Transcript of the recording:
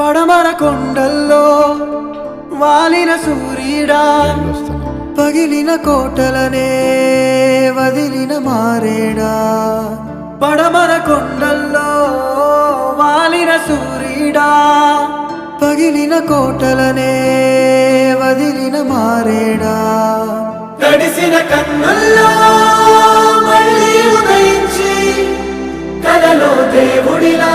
పడమర కొండల్లో వాలిన సూర్యుడా, పగిలిన కోటలనే వదిలిన మారేడా. పడమర కొండల్లో వాలిన సూర్యుడా, పగిలిన కోటలనే వదిలిన మారేడా. తడిసిన కన్నుల్లో మళ్ళీ ఉదయించి కలలో దేవుడిలా